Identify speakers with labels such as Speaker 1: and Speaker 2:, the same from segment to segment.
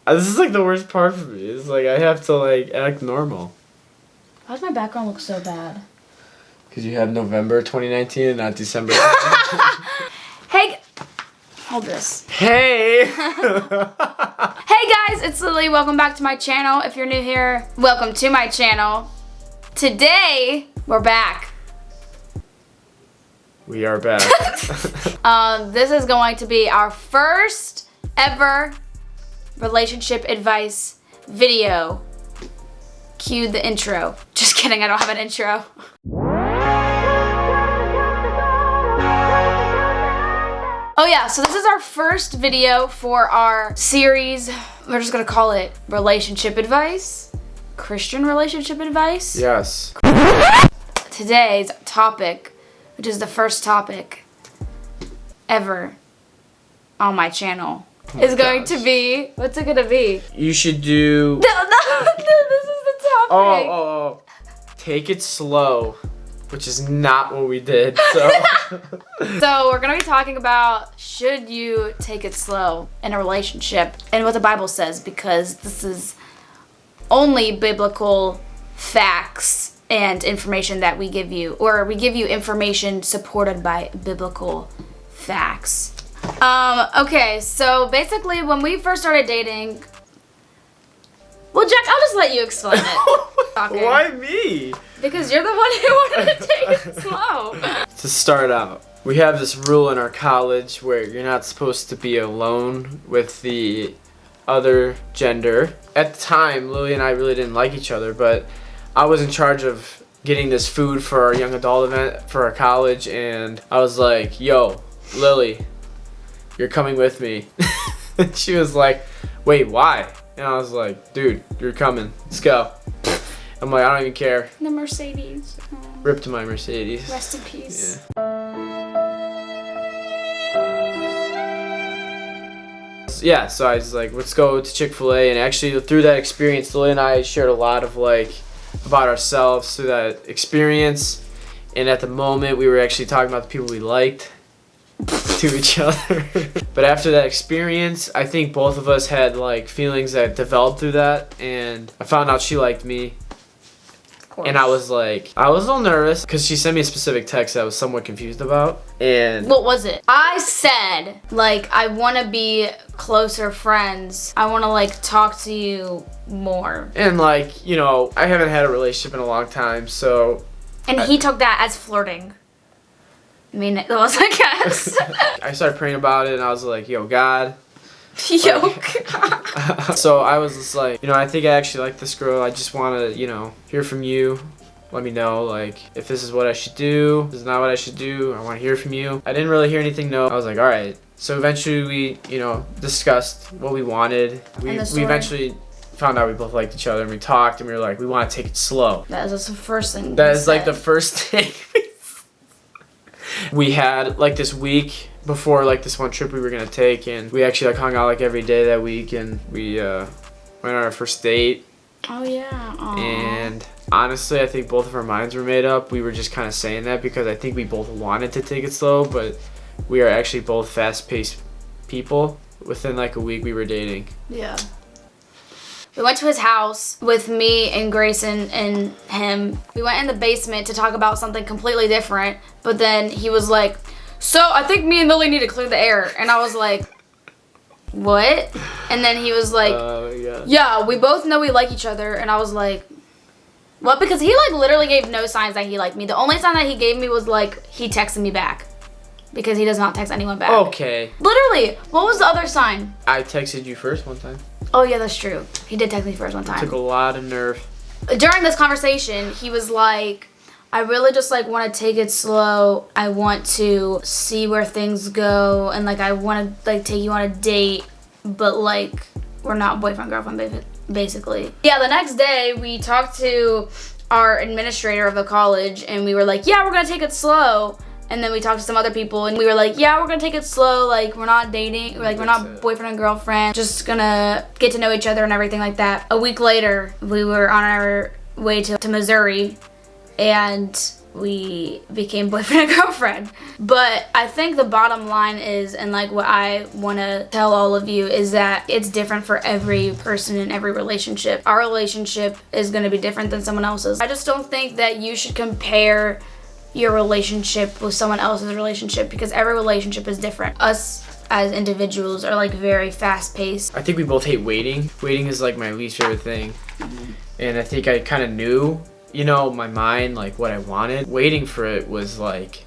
Speaker 1: This is like the worst part for me. It's like I have to like act normal.
Speaker 2: Why does my background look so bad?
Speaker 1: Because you have November 2019 and not December.
Speaker 2: Hey, hold this.
Speaker 1: Hey!
Speaker 2: Hey guys, it's Lily. Welcome back to my channel. If you're new here, welcome to my channel. Today, we're back.
Speaker 1: We are back.
Speaker 2: This is going to be our first ever relationship advice video. Cue the intro. Just kidding, I don't have an intro. Oh yeah, so this is our first video for our series. We're just gonna call it relationship advice. Christian relationship advice.
Speaker 1: Yes.
Speaker 2: Today's topic, which is the first topic ever on my channel, is going to be, what's it gonna be?
Speaker 1: You should do...
Speaker 2: No, this is the topic.
Speaker 1: Oh. Take it slow, which is not what we did, so...
Speaker 2: So we're gonna be talking about, should you take it slow in a relationship, and what the Bible says, because this is only biblical facts and information that we give you, or we give you information supported by biblical facts. Okay, so basically when we first started dating, well, Jack, I'll just let you explain it. Okay.
Speaker 1: Why me?
Speaker 2: Because you're the one who wanted to take it slow.
Speaker 1: To start out, we have this rule in our college where you're not supposed to be alone with the other gender. At the time, Lily and I really didn't like each other, but I was in charge of getting this food for our young adult event for our college, and I was like, yo, Lily, you're coming with me. And she was like, wait, why? And I was like, dude, you're coming. Let's go. I'm like, I don't even care.
Speaker 2: The Mercedes.
Speaker 1: Rip to my Mercedes.
Speaker 2: Rest in peace.
Speaker 1: Yeah, so I was like, let's go to Chick-fil-A, and actually through that experience, Lily and I shared a lot of like about ourselves through that experience, and at the moment we were actually talking about the people we liked to each other. But after that experience, I think both of us had like feelings that developed through that, and I found out she liked me. And I was like, I was a little nervous because she sent me a specific text that I was somewhat confused about. And
Speaker 2: what was it? I said, like, I want to be closer friends. I want to, like, talk to you more.
Speaker 1: And, like, you know, I haven't had a relationship in a long time, so...
Speaker 2: And he took that as flirting. I mean, it was, I guess.
Speaker 1: I started praying about it, and I was like, yo, God...
Speaker 2: Yoke.
Speaker 1: So I was just like, you know, I think I actually like this girl. I just want to, you know, hear from you. Let me know, like, if this is what I should do. This is not what I should do. I want to hear from you. I didn't really hear anything, no. I was like, all right. So eventually we, you know, discussed what we wanted. We eventually found out we both liked each other, and we talked, and we were like, we want to take it slow.
Speaker 2: That is the first thing.
Speaker 1: That is like the first thing. We had like this week before like this one trip we were gonna take, and we actually like hung out like every day that week, and we went on our first date.
Speaker 2: Oh yeah. Aww.
Speaker 1: And honestly, I think both of our minds were made up. We were just kind of saying that because I think we both wanted to take it slow, but we are actually both fast-paced people. Within like a week we were dating.
Speaker 2: Yeah. We went to his house with me and Grayson and him. We went in the basement to talk about something completely different, but then he was like, so I think me and Lily need to clear the air. And I was like, what? And then he was like, yeah, we both know we like each other. And I was like, what? Because he like literally gave no signs that he liked me. The only sign that he gave me was like, he texted me back. Because he does not text anyone back.
Speaker 1: Okay.
Speaker 2: Literally, what was the other sign?
Speaker 1: I texted you first one time.
Speaker 2: Oh yeah, that's true. He did text me first one time.
Speaker 1: It took a lot of nerve.
Speaker 2: During this conversation, he was like, I really just like want to take it slow. I want to see where things go, and like I want to like take you on a date, but like we're not boyfriend girlfriend basically. Yeah, the next day we talked to our administrator of the college, and we were like, yeah, we're gonna take it slow. And then we talked to some other people, and we were like, yeah, we're gonna take it slow, like we're not dating, like we're not boyfriend and girlfriend, just gonna get to know each other and everything like that. A week later, we were on our way to Missouri, and we became boyfriend and girlfriend. But I think the bottom line is, and like what I want to tell all of you, is that it's different for every person in every relationship. Our relationship is going to be different than someone else's. I just don't think that you should compare your relationship with someone else's relationship, because every relationship is different. Us as individuals are like very fast paced.
Speaker 1: I think we both hate waiting. Waiting is like my least favorite thing. And I think I kind of knew, you know, my mind, like what I wanted. Waiting for it was like,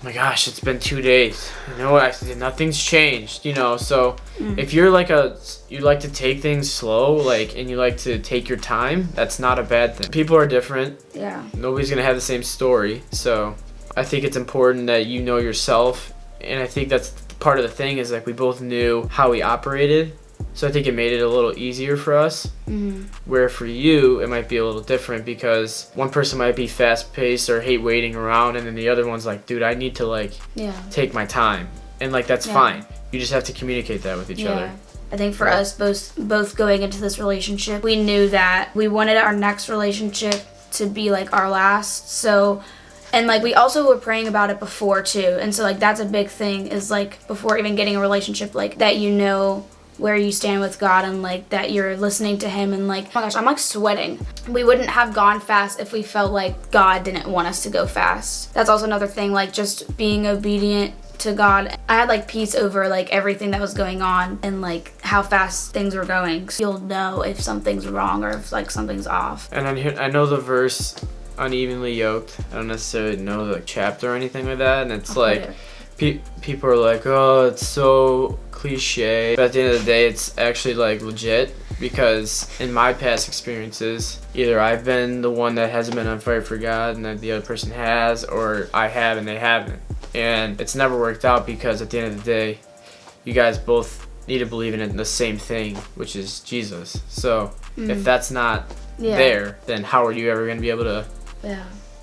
Speaker 1: oh my gosh, it's been 2 days. You know what? Nothing's changed, you know. So if you're like you like to take things slow, like, and you like to take your time, that's not a bad thing. People are different.
Speaker 2: Yeah.
Speaker 1: Nobody's gonna have the same story. So I think it's important that you know yourself. And I think that's part of the thing, is like we both knew how we operated. So I think it made it a little easier for us. Where for you, it might be a little different, because one person might be fast paced or hate waiting around, and then the other one's like, dude, I need to like take my time. And like, that's fine. You just have to communicate that with each other.
Speaker 2: I think for us both going into this relationship, we knew that we wanted our next relationship to be like our last. So, and like we also were praying about it before too. And so like that's a big thing, is like before even getting a relationship, like that, you know, where you stand with God, and like that you're listening to him, and like, oh my gosh, I'm like sweating. We wouldn't have gone fast if we felt like God didn't want us to go fast. That's also another thing, like just being obedient to God. I had like peace over like everything that was going on, and like how fast things were going. So you'll know if something's wrong or if like something's off.
Speaker 1: And I know the verse, unevenly yoked. I don't necessarily know the chapter or anything like that, and it's like people are like, oh, it's so cliche, but at the end of the day, it's actually like legit, because in my past experiences, either I've been the one that hasn't been on fire for God and that the other person has, or I have and they haven't, and it's never worked out, because at the end of the day, you guys both need to believe in the same thing, which is Jesus. So if that's not there, then how are you ever going to be able to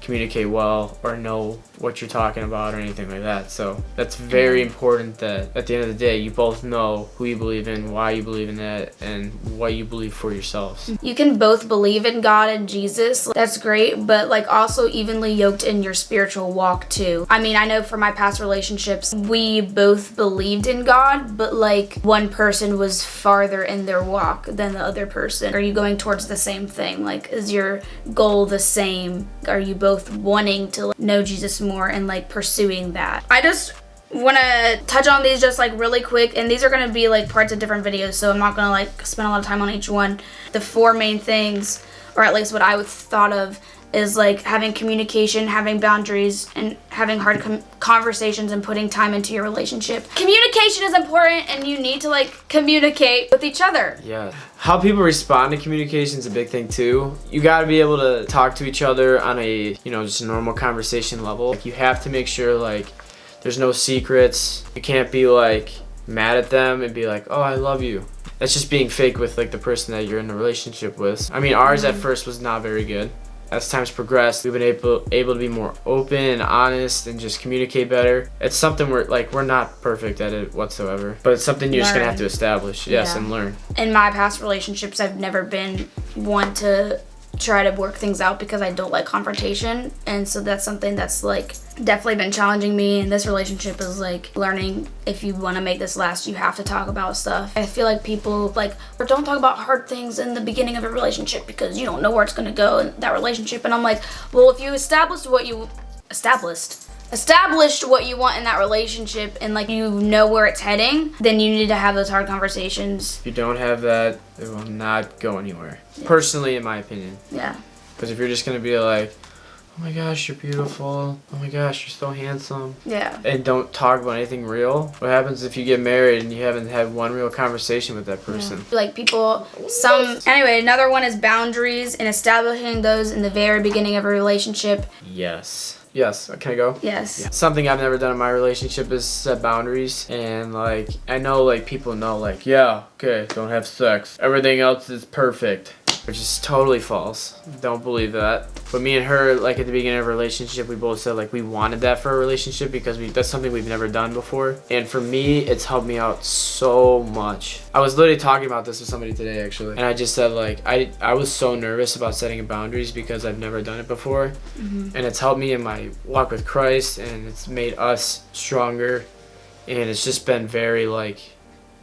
Speaker 1: communicate well or know what you're talking about or anything like that? So that's very important, that at the end of the day, you both know who you believe in, why you believe in that, and what you believe for yourselves.
Speaker 2: You can both believe in God and Jesus. That's great, but like also evenly yoked in your spiritual walk too. I mean, I know for my past relationships, we both believed in God, but like one person was farther in their walk than the other person. Are you going towards the same thing? Like, is your goal the same? Are you both wanting to know Jesus more and like pursuing that? I just want to touch on these just like really quick, and these are going to be like parts of different videos, so I'm not going to like spend a lot of time on each one. The 4 main things, or at least what I would thought of, is like having communication, having boundaries, and having hard conversations, and putting time into your relationship. Communication is important, and you need to like communicate with each other.
Speaker 1: Yeah. How people respond to communication is a big thing too. You got to be able to talk to each other on a, you know, just a normal conversation level. Like, you have to make sure like there's no secrets. You can't be like mad at them and be like, oh, I love you. That's just being fake with like the person that you're in a relationship with. I mean, ours at first was not very good. As time's progressed, we've been able to be more open and honest and just communicate better. It's something we're not perfect at it whatsoever, but it's something you're just gonna have to establish, and learn.
Speaker 2: In my past relationships, I've never been one to try to work things out, because I don't like confrontation, and so that's something that's like definitely been challenging me. And this relationship is like learning, if you want to make this last, you have to talk about stuff. I feel like people like, or don't talk about hard things in the beginning of a relationship, because you don't know where it's going to go in that relationship. And I'm like, well, if you established what you want in that relationship, and like you know where it's heading, then you need to have those hard conversations.
Speaker 1: If you don't have that, it will not go anywhere. Personally, in my opinion.
Speaker 2: Yeah.
Speaker 1: Because if you're just gonna be like, oh my gosh, you're beautiful, oh my gosh, you're so handsome, and don't talk about anything real, what happens if you get married and you haven't had one real conversation with that person?
Speaker 2: Like anyway, another one is boundaries, and establishing those in the very beginning of a relationship.
Speaker 1: Yes, can I go?
Speaker 2: Yes.
Speaker 1: Yeah. Something I've never done in my relationship is set boundaries. And like, I know like people know like, yeah, okay, don't have sex. Everything else is perfect. which is totally false. Don't believe that. But me and her, like at the beginning of our relationship, we both said like we wanted that for a relationship because that's something we've never done before. And for me, it's helped me out so much. I was literally talking about this with somebody today actually, and I just said like I was so nervous about setting boundaries because I've never done it before, and it's helped me in my walk with Christ, and it's made us stronger, and it's just been very like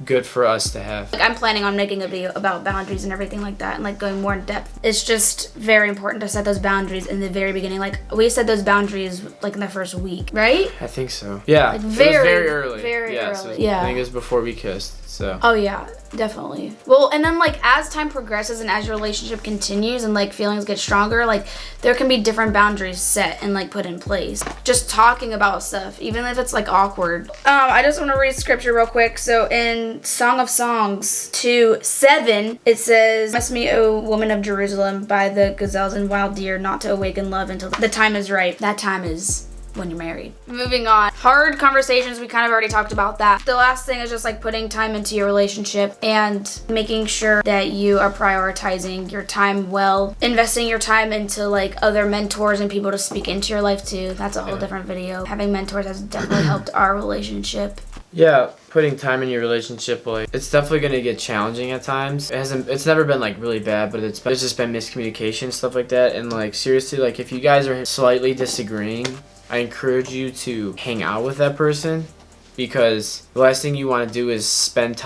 Speaker 1: good for us to have.
Speaker 2: Like, I'm planning on making a video about boundaries and everything like that and like going more in depth. It's just very important to set those boundaries in the very beginning. Like we set those boundaries like in the first week, right?
Speaker 1: I think so. Yeah,
Speaker 2: like
Speaker 1: it was very early.
Speaker 2: Very early.
Speaker 1: So
Speaker 2: Yeah.
Speaker 1: I think it was before we kissed. So.
Speaker 2: Oh yeah, definitely. Well, and then like as time progresses and as your relationship continues and like feelings get stronger, like there can be different boundaries set and like put in place. Just talking about stuff, even if it's like awkward. I just want to read scripture real quick. So in Song of Songs 2:7, it says, "Bless me, O woman of Jerusalem, by the gazelles and wild deer, not to awaken love until the time is right." That time is when you're married. Moving on. Hard conversations, we kind of already talked about that. The last thing is just like putting time into your relationship and making sure that you are prioritizing your time well. Investing your time into like other mentors and people to speak into your life too. That's a whole different video. Having mentors has definitely helped our relationship.
Speaker 1: Yeah, putting time in your relationship, like it's definitely gonna get challenging at times. It's never been like really bad, but it's just been miscommunication, stuff like that. And like seriously, like if you guys are slightly disagreeing, I encourage you to hang out with that person, because the last thing you want to do is spend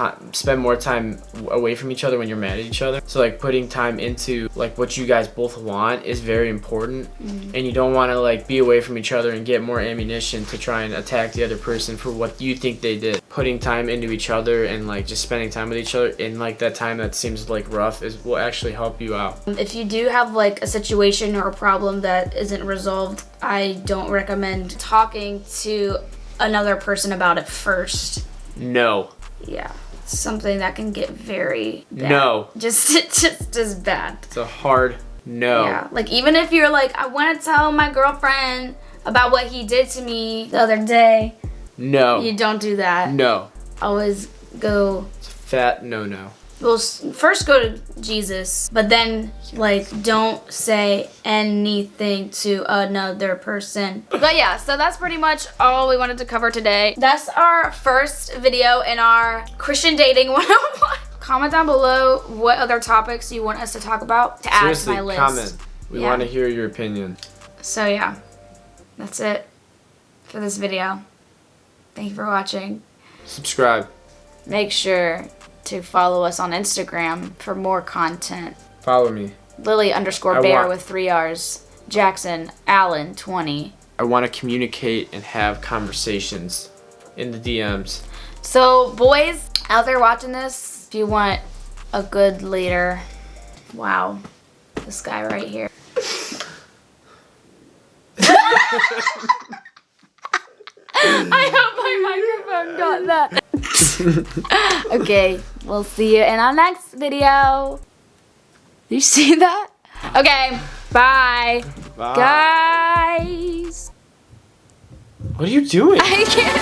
Speaker 1: more time away from each other when you're mad at each other. So like putting time into like what you guys both want is very important, and you don't want to like be away from each other and get more ammunition to try and attack the other person for what you think they did. Putting time into each other and like just spending time with each other in like that time that seems like rough will actually help you out.
Speaker 2: If you do have like a situation or a problem that isn't resolved, I don't recommend talking to another person about it first.
Speaker 1: No.
Speaker 2: Yeah. It's something that can get very bad.
Speaker 1: No.
Speaker 2: Just as bad.
Speaker 1: It's a hard no.
Speaker 2: Yeah. Like even if you're like, I want to tell my girlfriend about what he did to me the other day.
Speaker 1: No.
Speaker 2: You don't do that.
Speaker 1: No.
Speaker 2: Always go.
Speaker 1: It's a fat no.
Speaker 2: Well, first go to Jesus, but then like don't say anything to another person. But yeah, so that's pretty much all we wanted to cover today. That's our first video in our Christian dating 101. Comment down below what other topics you want us to talk about to add to my list.
Speaker 1: Comment. We want to hear your opinion.
Speaker 2: So yeah, that's it for this video. Thank you for watching.
Speaker 1: Subscribe.
Speaker 2: Make sure to follow us on Instagram for more content.
Speaker 1: Follow me.
Speaker 2: Lily_bear with 3 R's. Jackson Allen 20.
Speaker 1: I want to communicate and have conversations in the DMs.
Speaker 2: So boys out there watching this, if you want a good leader, wow, this guy right here. I hope my microphone got that. Okay, we'll see you in our next video. You see that? Okay, bye.
Speaker 1: Bye.
Speaker 2: Guys.
Speaker 1: What are you doing?
Speaker 2: I can't.